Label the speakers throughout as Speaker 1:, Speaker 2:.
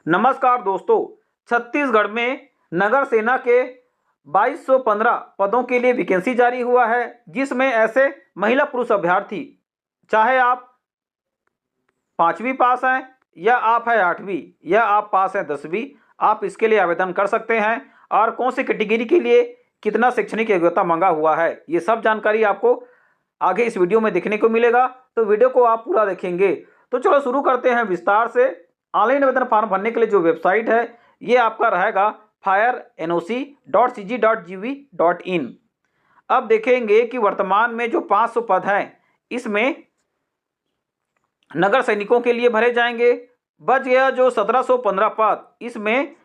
Speaker 1: नमस्कार दोस्तों, छत्तीसगढ़ में नगर सेना के 2215 पदों के लिए वैकेंसी जारी हुआ है, जिसमें ऐसे महिला पुरुष अभ्यर्थी, चाहे आप 5वीं पास हैं या आप हैं 8वीं या आप पास हैं 10वीं, आप इसके लिए आवेदन कर सकते हैं। और कौन सी कैटेगरी के लिए कितना शैक्षणिक योग्यता मांगा हुआ है, ये सब जानकारी आपको आगे इस वीडियो में देखने को मिलेगा, तो वीडियो को आप पूरा देखेंगे। तो चलो शुरू करते हैं विस्तार से। ऑनलाइन आवेदन फॉर्म भरने के लिए जो वेबसाइट है ये आपका रहेगा firenoc.cg.gv.in। अब देखेंगे कि वर्तमान में जो 500 पद हैं इसमें नगर सैनिकों के लिए भरे जाएंगे। बच गया जो 1715 पद, इसमें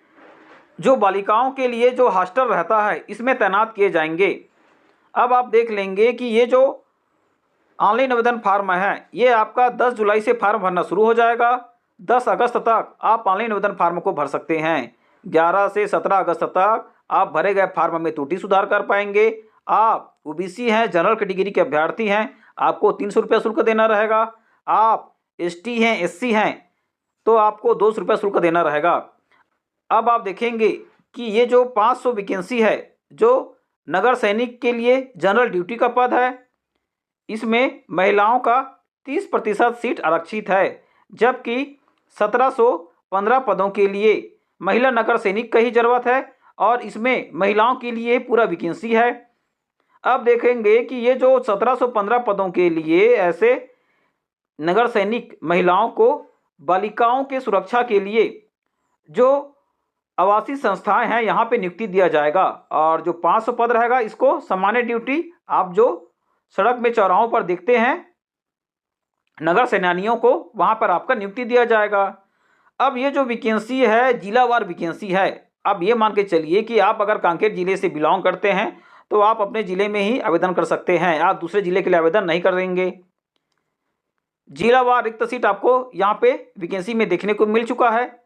Speaker 1: जो बालिकाओं के लिए जो हॉस्टल रहता है इसमें तैनात किए जाएंगे। अब आप देख लेंगे कि ये जो ऑनलाइन आवेदन फॉर्म है ये आपका 10 जुलाई से फॉर्म भरना शुरू हो जाएगा। 10 अगस्त तक आप ऑनलाइन आवेदन फॉर्म को भर सकते हैं। 11 से 17 अगस्त तक आप भरे गए फॉर्म में त्रुटि सुधार कर पाएंगे। आप ओबीसी हैं, जनरल कैटेगरी के अभ्यर्थी हैं, आपको 300 रुपये शुल्क देना रहेगा। आप एसटी हैं, एससी हैं तो आपको 200 रुपये शुल्क देना रहेगा। अब आप देखेंगे कि ये जो 500 वैकेंसी है जो नगर सैनिक के लिए जनरल ड्यूटी का पद है, इसमें महिलाओं का 30% सीट आरक्षित है, जबकि 1715 पदों के लिए महिला नगर सैनिक का ही जरूरत है और इसमें महिलाओं के लिए पूरा वैकेंसी है। अब देखेंगे कि ये जो 1715 पदों के लिए ऐसे नगर सैनिक महिलाओं को बालिकाओं के सुरक्षा के लिए जो आवासीय संस्थाएं हैं यहाँ पे नियुक्ति दिया जाएगा। और जो 500 पद रहेगा इसको सामान्य ड्यूटी, आप जो सड़क में चौराहों पर देखते हैं नगर सेनानियों को, वहां पर आपका नियुक्ति दिया जाएगा। अब ये जो वैकेंसी है जिलावार वैकेंसी है। अब ये मान के चलिए कि आप अगर कांकेर जिले से बिलोंग करते हैं तो आप अपने जिले में ही आवेदन कर सकते हैं, आप दूसरे जिले के लिए आवेदन नहीं करेंगे। जिलावार रिक्त सीट आपको यहाँ पे वैकेंसी में देखने को मिल चुका है।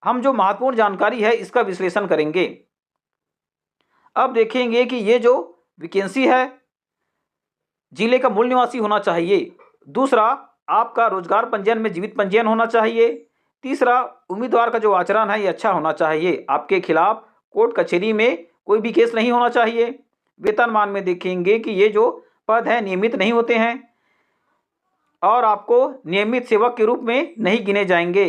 Speaker 1: हम जो महत्वपूर्ण जानकारी है इसका विश्लेषण करेंगे। अब देखेंगे कि ये जो वैकेंसी है जिले का मूल निवासी होना चाहिए। दूसरा, आपका रोजगार पंजीयन में जीवित पंजीयन होना चाहिए। तीसरा, उम्मीदवार का जो आचरण है ये अच्छा होना चाहिए। आपके खिलाफ कोर्ट कचहरी में कोई भी केस नहीं होना चाहिए। वेतनमान में देखेंगे कि ये जो पद हैं नियमित नहीं होते हैं और आपको नियमित सेवक के रूप में नहीं गिने जाएंगे।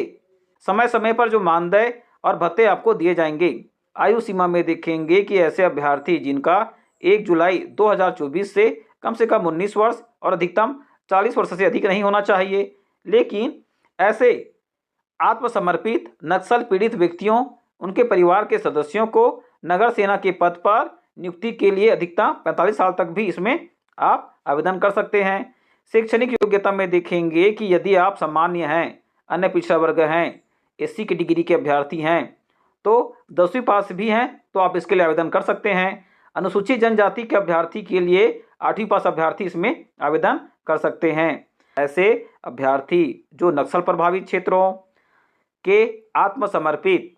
Speaker 1: समय समय पर जो मानदेय और भत्ते आपको दिए जाएंगे। आयु सीमा में देखेंगे कि ऐसे अभ्यर्थी जिनका 1 जुलाई 2024 से कम 19 वर्ष और अधिकतम 40 वर्ष से अधिक नहीं होना चाहिए। लेकिन ऐसे आत्मसमर्पित नक्सल पीड़ित व्यक्तियों, उनके परिवार के सदस्यों को नगर सेना के पद पर नियुक्ति के लिए अधिकतम 45 साल तक भी इसमें आप आवेदन कर सकते हैं। शैक्षणिक योग्यता में देखेंगे कि यदि आप सामान्य हैं, अन्य पिछड़ा वर्ग हैं, एससी कैटेगरी के अभ्यर्थी हैं तो 10वीं पास भी हैं तो आप इसके लिए आवेदन कर सकते हैं। अनुसूचित जनजाति के अभ्यर्थी के लिए 8वीं पास अभ्यर्थी इसमें आवेदन कर सकते हैं। ऐसे अभ्यर्थी जो नक्सल प्रभावित क्षेत्रों के आत्मसमर्पित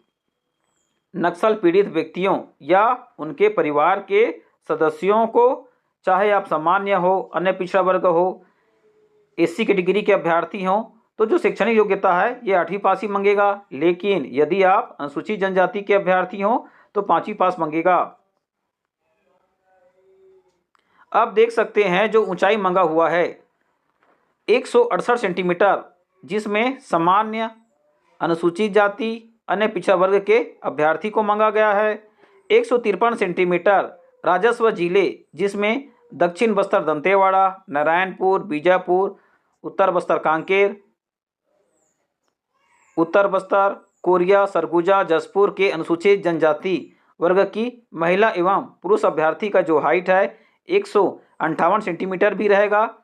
Speaker 1: नक्सल पीड़ित व्यक्तियों या उनके परिवार के सदस्यों को, चाहे आप सामान्य हो, अन्य पिछड़ा वर्ग हो, एससी कैटेगरी के अभ्यर्थी हों, तो जो शैक्षणिक योग्यता है ये 8वीं पास ही मांगेगा। लेकिन यदि आप अनुसूचित जनजाति के अभ्यर्थी हों तो 5वीं पास मांगेगा। अब देख सकते हैं जो ऊंचाई मांगा हुआ है 168 सेंटीमीटर, जिसमें सामान्य, अनुसूचित जाति, अन्य पिछड़ा वर्ग के अभ्यर्थी को मांगा गया है। 153 सेंटीमीटर राजस्व जिले, जिसमें दक्षिण बस्तर दंतेवाड़ा, नारायणपुर, बीजापुर, उत्तर बस्तर कांकेर, उत्तर बस्तर, कोरिया, सरगुजा, जसपुर के अनुसूचित जनजाति वर्ग की महिला एवं पुरुष अभ्यर्थी का जो हाइट है 158 सेंटीमीटर भी रहेगा।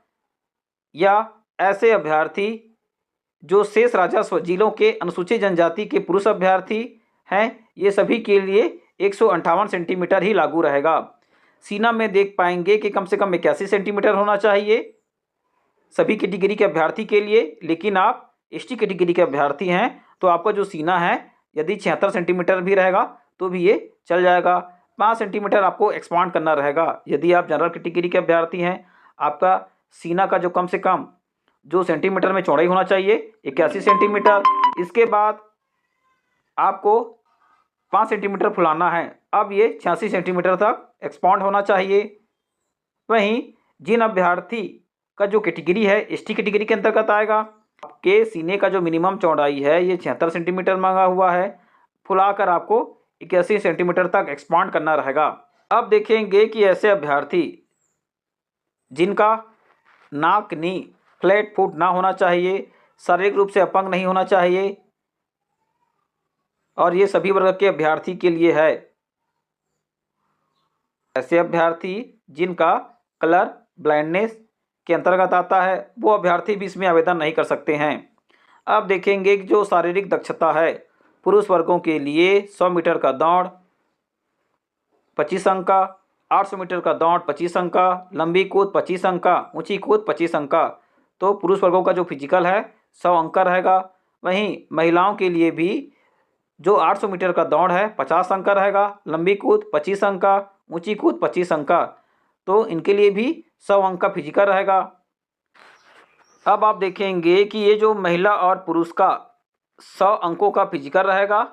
Speaker 1: या ऐसे अभ्यर्थी जो शेष राजस्व जिलों के अनुसूचित जनजाति के पुरुष अभ्यर्थी हैं, ये सभी के लिए 158 सेंटीमीटर ही लागू रहेगा। सीना में देख पाएंगे कि कम से कम 81 सेंटीमीटर होना चाहिए सभी कैटेगरी के अभ्यर्थी के लिए। लेकिन आप एसटी कैटेगरी के अभ्यर्थी हैं तो आपका जो सीना है यदि 76 सेंटीमीटर भी रहेगा तो भी ये चल जाएगा। 5 सेंटीमीटर आपको एक्सपांड करना रहेगा। यदि आप जनरल कैटेगरी के अभ्यर्थी हैं, आपका सीना का जो कम से कम जो सेंटीमीटर में चौड़ाई होना चाहिए 81 सेंटीमीटर। इसके बाद आपको 5 सेंटीमीटर फुलाना है। अब ये 86 सेंटीमीटर तक एक्सपांड होना चाहिए। वहीं जिन अभ्यर्थी का जो कैटेगरी है एसटी कैटेगरी के अंतर्गत आएगा, आपके सीने का जो मिनिमम चौड़ाई है ये 76 सेंटीमीटर मांगा हुआ है, फुलाकर आपको 81 सेंटीमीटर तक एक्सपांड करना रहेगा। अब देखेंगे कि ऐसे अभ्यर्थी जिनका नाक नी फ्लैट फुट ना होना चाहिए, शारीरिक रूप से अपंग नहीं होना चाहिए, और ये सभी वर्ग के अभ्यर्थी के लिए है। ऐसे अभ्यर्थी जिनका कलर ब्लाइंडनेस के अंतर्गत आता है वो अभ्यर्थी भी इसमें आवेदन नहीं कर सकते हैं। अब देखेंगे कि जो शारीरिक दक्षता है पुरुष वर्गों के लिए 100 मीटर का दौड़ 25 अंक का, 800 मीटर का दौड़ 25 अंक का, लंबी कूद 25 अंक का, ऊंची कूद 25 अंक का। तो पुरुष वर्गों का जो फिजिकल है 100 अंक का रहेगा। वहीं महिलाओं के लिए भी जो 800 मीटर का दौड़ है 50 अंक का रहेगा, लंबी कूद 25 अंक का, ऊंची कूद 25 अंक का। तो इनके लिए भी 100 अंक का फिजिकल रहेगा। अब आप देखेंगे कि ये जो महिला और पुरुष का 100 अंकों का फिजिकल रहेगा,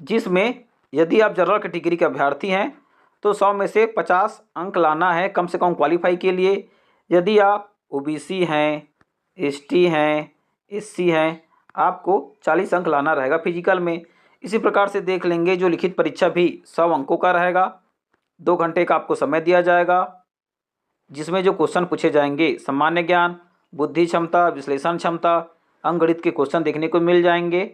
Speaker 1: जिसमें यदि आप जनरल कैटेगरी के अभ्यर्थी हैं तो 100 में से 50 अंक लाना है कम से कम क्वालिफाई के लिए। यदि आप ओबीसी हैं, एसटी हैं, एससी हैं, आपको 40 अंक लाना रहेगा फिजिकल में। इसी प्रकार से देख लेंगे जो लिखित परीक्षा भी 100 अंकों का रहेगा। 2 घंटे का आपको समय दिया जाएगा, जिसमें जो क्वेश्चन पूछे जाएंगे सामान्य ज्ञान, बुद्धि क्षमता, विश्लेषण क्षमता, अंकगणित के क्वेश्चन देखने को मिल जाएंगे।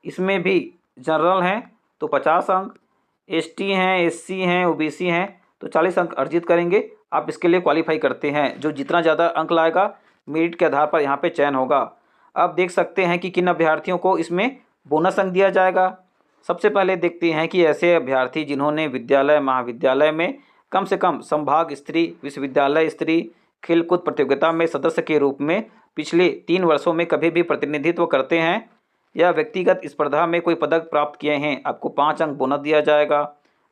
Speaker 1: इसमें भी जनरल हैं तो 50 अंक, एसटी हैं, एससी हैं, ओबीसी हैं तो 40 अंक अर्जित करेंगे। आप इसके लिए क्वालिफाई करते हैं। जो जितना ज़्यादा अंक लाएगा मेरिट के आधार पर यहाँ पे चयन होगा। अब देख सकते हैं कि किन अभ्यर्थियों को इसमें बोनस अंक दिया जाएगा। सबसे पहले देखते हैं कि ऐसे अभ्यर्थी जिन्होंने विद्यालय महाविद्यालय में कम से कम संभाग स्तरीय, विश्वविद्यालय स्तरीय खेलकूद प्रतियोगिता में सदस्य के रूप में पिछले 3 वर्षों में कभी भी प्रतिनिधित्व करते हैं या व्यक्तिगत स्पर्धा में कोई पदक प्राप्त किए हैं, आपको 5 अंक बोनस दिया जाएगा।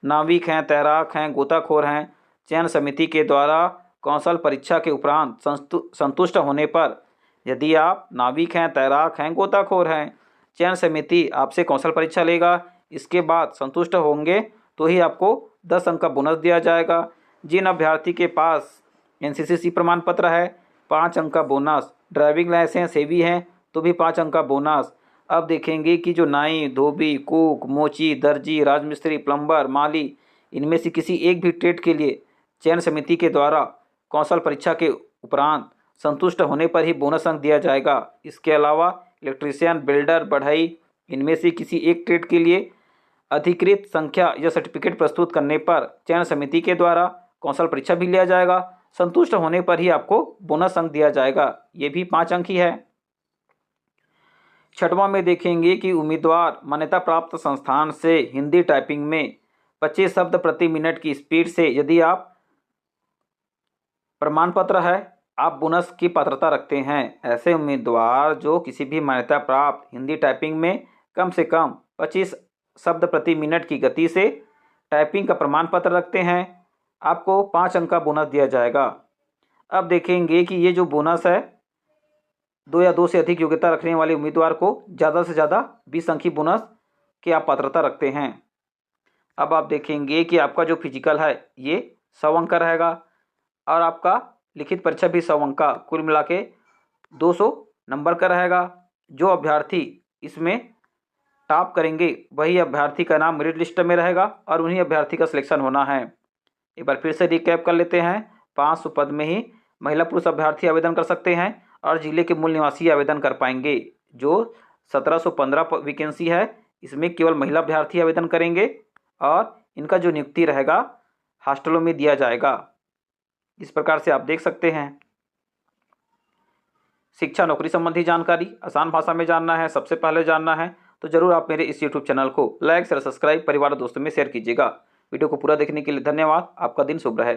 Speaker 1: नाविक हैं, तैराक हैं, गोताखोर हैं, चयन समिति के द्वारा कौशल परीक्षा के उपरांत संतुष्ट होने पर, यदि आप नाविक हैं, तैराक हैं, गोताखोर हैं, चयन समिति आपसे कौशल परीक्षा लेगा, इसके बाद संतुष्ट होंगे तो ही आपको 10 अंक का बोनस दिया जाएगा। जिन अभ्यर्थी के पास एनसीसी प्रमाण पत्र है 5 अंक का बोनस, ड्राइविंग लाइसेंस हेवी है तो भी 5 अंक का बोनस। अब देखेंगे कि जो नाई, धोबी, कुक, मोची, दर्जी, राजमिस्त्री, प्लम्बर, माली, इनमें से किसी एक भी ट्रेड के लिए चयन समिति के द्वारा कौशल परीक्षा के उपरांत संतुष्ट होने पर ही बोनस अंक दिया जाएगा। इसके अलावा इलेक्ट्रीशियन, बिल्डर, बढ़ई, इनमें से किसी एक ट्रेड के लिए अधिकृत संख्या या सर्टिफिकेट प्रस्तुत करने पर चयन समिति के द्वारा कौशल परीक्षा भी लिया जाएगा। संतुष्ट होने पर ही आपको बोनस अंक दिया जाएगा। ये भी 5 अंक ही है। 6वां में देखेंगे कि उम्मीदवार मान्यता प्राप्त संस्थान से हिंदी टाइपिंग में 25 शब्द प्रति मिनट की स्पीड से, यदि आप प्रमाण पत्र है, आप बोनस की पात्रता रखते हैं। ऐसे उम्मीदवार जो किसी भी मान्यता प्राप्त हिंदी टाइपिंग में कम से कम 25 शब्द प्रति मिनट की गति से टाइपिंग का प्रमाण पत्र रखते हैं, आपको 5 अंक का बोनस दिया जाएगा। अब देखेंगे कि ये जो बोनस है 2 या 2 से अधिक योग्यता रखने वाले उम्मीदवार को ज़्यादा से ज़्यादा 20 अंक की बोनस की आप पात्रता रखते हैं। अब आप देखेंगे कि आपका जो फिजिकल है ये 100 अंक का रहेगा और आपका लिखित परीक्षा भी 100 अंक का, कुल मिला के 200 नंबर का रहेगा। जो अभ्यर्थी इसमें टॉप करेंगे वही अभ्यर्थी का नाम मेरिट लिस्ट में रहेगा और उन्हीं अभ्यर्थी का सिलेक्शन होना है। एक बार फिर से रिकैप कर लेते हैं। 500 पद में ही महिला पुरुष अभ्यर्थी आवेदन कर सकते हैं और जिले के मूल निवासी आवेदन कर पाएंगे। जो 1715 वैकेंसी है इसमें केवल महिला अभ्यर्थी आवेदन करेंगे और इनका जो नियुक्ति रहेगा हॉस्टलों में दिया जाएगा। इस प्रकार से आप देख सकते हैं। शिक्षा नौकरी संबंधी जानकारी आसान भाषा में जानना है, सबसे पहले जानना है तो जरूर आप मेरे इस यूट्यूब चैनल को लाइक, शेयर, सब्सक्राइब, परिवार और दोस्तों में शेयर कीजिएगा। वीडियो को पूरा देखने के लिए धन्यवाद। आपका दिन शुभ रहे।